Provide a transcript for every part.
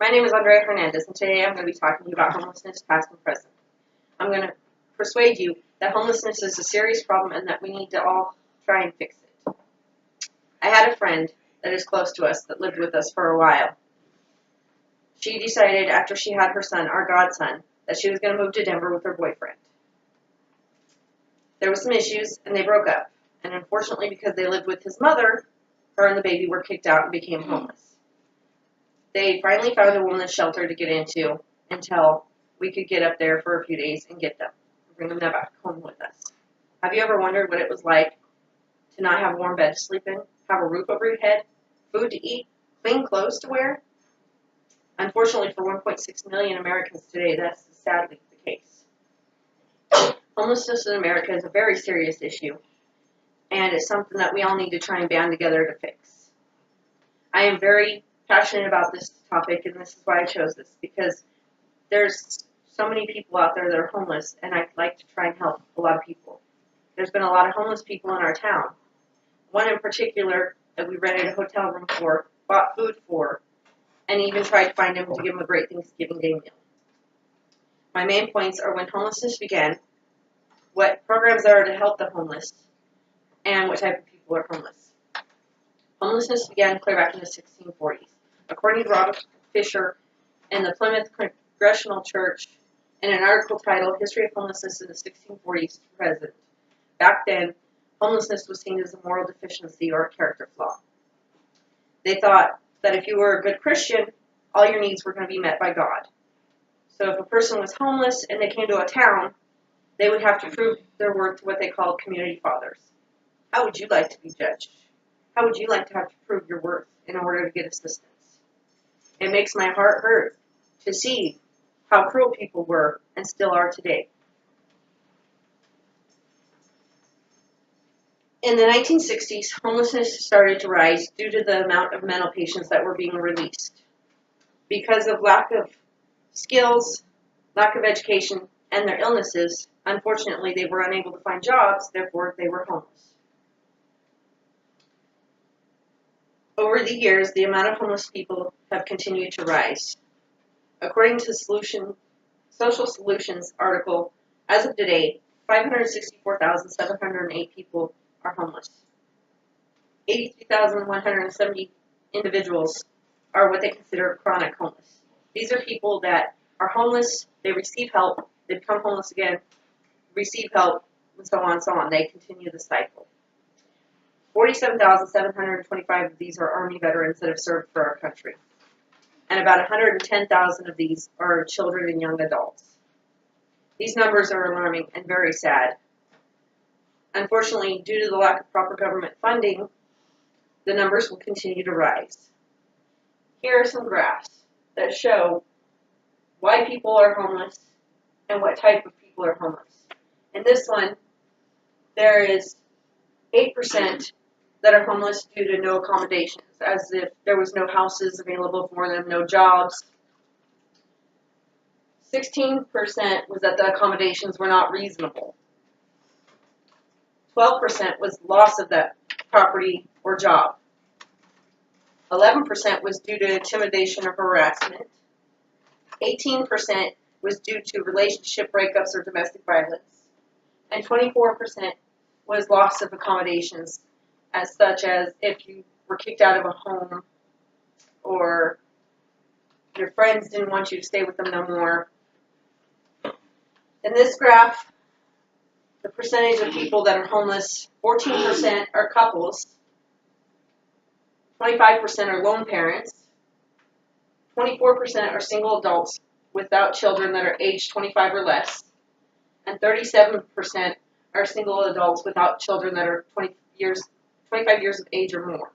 My name is Andrea Hernandez, and today I'm going to be talking to you about homelessness, past and present. I'm going to persuade you that homelessness is a serious problem and that we need to all try and fix it. I had a friend that is close to us that lived with us for a while. She decided after she had her son, our godson, that she was going to move to Denver with her boyfriend. There were some issues, and they broke up. And unfortunately, because they lived with his mother, her and the baby were kicked out and became homeless. They finally found a woman's shelter to get into until we could get up there for a few days and get them, bring them back home with us. Have you ever wondered what it was like to not have a warm bed to sleep in, have a roof over your head, food to eat, clean clothes to wear? Unfortunately, for 1.6 million Americans today, that's sadly the case. Homelessness in America is a very serious issue, and it's something that we all need to try and band together to fix. I am very passionate about this topic, and this is why I chose this, because there's so many people out there that are homeless, and I'd like to try and help a lot of people. There's been a lot of homeless people in our town. One in particular that we rented a hotel room for, bought food for, and even tried to find him to give him a great Thanksgiving Day meal. My main points are when homelessness began, what programs there are to help the homeless, and what type of people are homeless. Homelessness began clear back in the 1640s. According to Robert Fisher in the Plymouth Congregational Church, in an article titled History of Homelessness in the 1640s to Present, back then, homelessness was seen as a moral deficiency or a character flaw. They thought that if you were a good Christian, all your needs were going to be met by God. So if a person was homeless and they came to a town, they would have to prove their worth to what they called community fathers. How would you like to be judged? How would you like to have to prove your worth in order to get assistance? It makes my heart hurt to see how cruel people were and still are today. In the 1960s, homelessness started to rise due to the amount of mental patients that were being released. Because of lack of skills, lack of education, and their illnesses, unfortunately, they were unable to find jobs, therefore they were homeless. Over the years, the amount of homeless people have continued to rise. According to Social Solutions article, as of today, 564,708 people are homeless. 83,170 individuals are what they consider chronic homeless. These are people that are homeless, they receive help, they become homeless again, receive help, and so on and so on. They continue the cycle. 47,725 of these are Army veterans that have served for our country. And about 110,000 of these are children and young adults. These numbers are alarming and very sad. Unfortunately, due to the lack of proper government funding, the numbers will continue to rise. Here are some graphs that show why people are homeless and what type of people are homeless. In this one, there is 8% that are homeless due to no accommodations, as if there was no houses available for them, no jobs. 16% was that the accommodations were not reasonable. 12% was loss of that property or job. 11% was due to intimidation or harassment. 18% was due to relationship breakups or domestic violence. And 24% was loss of accommodations, as such as if you were kicked out of a home or your friends didn't want you to stay with them no more. In this graph, the percentage of people that are homeless, 14% are couples, 25% are lone parents, 24% are single adults without children that are aged 25 or less, and 37% are single adults without children that are 25 years of age or more.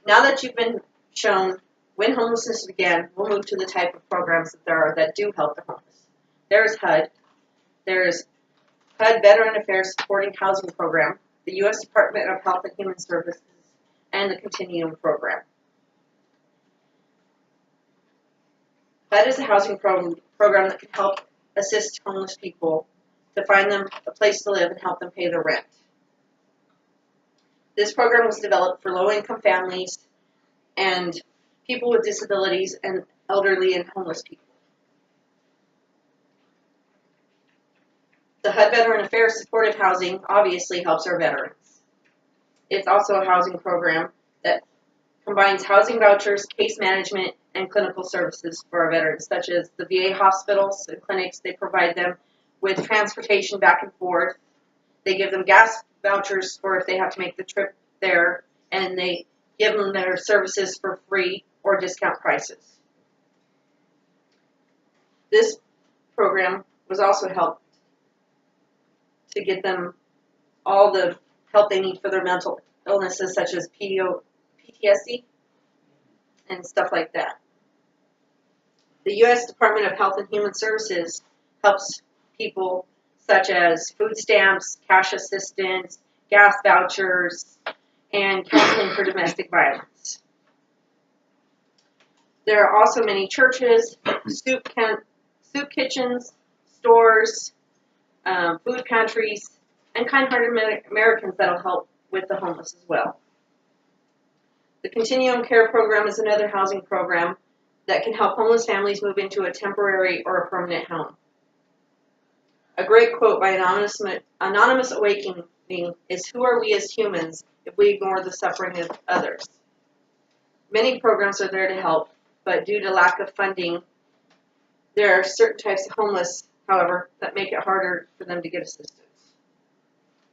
Now that you've been shown when homelessness began, we'll move to the type of programs that there are that do help the homeless. There's HUD. There's HUD Veteran Affairs Supporting Housing Program, the U.S. Department of Health and Human Services, and the Continuum Program. HUD is a housing program that can help assist homeless people to find them a place to live and help them pay their rent. This program was developed for low-income families and people with disabilities, and elderly and homeless people. The HUD Veteran Affairs Supportive Housing obviously helps our veterans. It's also a housing program that combines housing vouchers, case management, and clinical services for our veterans, such as the VA hospitals and clinics. They provide them with transportation back and forth. They give them gas vouchers for if they have to make the trip there, and they give them their services for free or discount prices. This program was also helped to get them all the help they need for their mental illnesses, such as PTSD and stuff like that. The U.S. Department of Health and Human Services helps people such as food stamps, cash assistance, gas vouchers, and counseling for domestic violence. There are also many churches, soup kitchens, stores, food pantries, and kind-hearted Americans that will help with the homeless as well. The Continuum Care Program is another housing program that can help homeless families move into a temporary or a permanent home. A great quote by Anonymous Awakening is, "Who are we as humans if we ignore the suffering of others?" Many programs are there to help, but due to lack of funding, there are certain types of homeless, however, that make it harder for them to get assistance.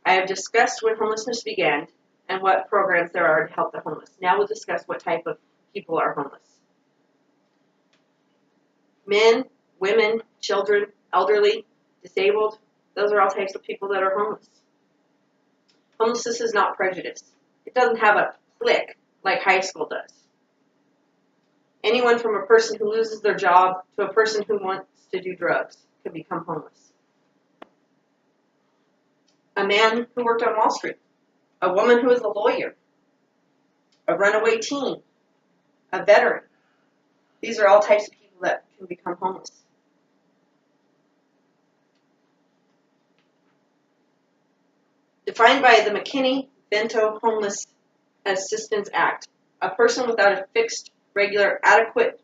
I have discussed when homelessness began and what programs there are to help the homeless. Now we'll discuss what type of people are homeless. Men, women, children, elderly, disabled, those are all types of people that are homeless. Homelessness is not prejudice. It doesn't have a clique like high school does. Anyone from a person who loses their job to a person who wants to do drugs can become homeless. A man who worked on Wall Street, a woman who is a lawyer, a runaway teen, a veteran. These are all types of people that can become homeless. Defined by the McKinney-Vento Homeless Assistance Act, a person without a fixed, regular, adequate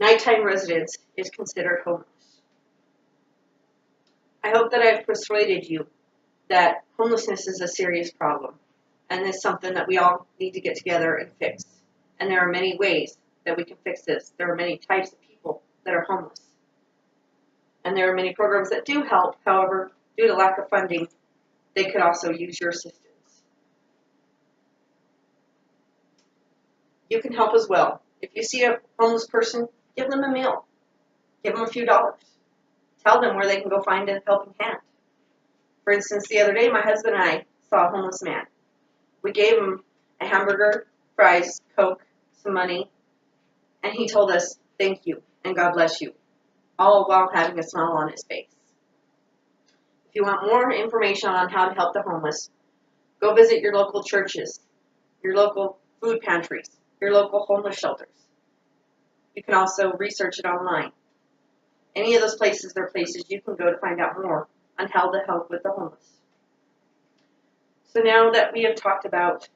nighttime residence is considered homeless. I hope that I've persuaded you that homelessness is a serious problem, and it's something that we all need to get together and fix. And there are many ways that we can fix this. There are many types of people that are homeless. And there are many programs that do help. However, due to lack of funding, they could also use your assistance. You can help as well. If you see a homeless person, give them a meal. Give them a few dollars. Tell them where they can go find a helping hand. For instance, the other day, my husband and I saw a homeless man. We gave him a hamburger, fries, Coke, some money, and he told us, "Thank you, and God bless you," all while having a smile on his face. If you want more information on how to help the homeless, go visit your local churches, your local food pantries, your local homeless shelters. You can also research it online. Any of those places are places you can go to find out more on how to help with the homeless. So now that we have talked about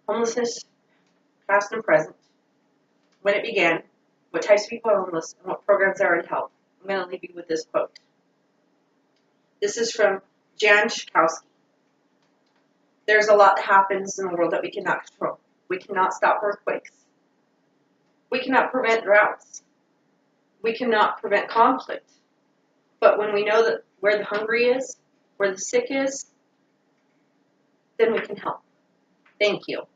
homelessness, past and present, when it began, what types of people are homeless, and what programs there are to help, I'm going to leave you with this quote. This is from Jan Schakowsky. There's a lot that happens in the world that we cannot control. We cannot stop earthquakes. We cannot prevent droughts. We cannot prevent conflict. But when we know that where the hungry is, where the sick is, then we can help. Thank you.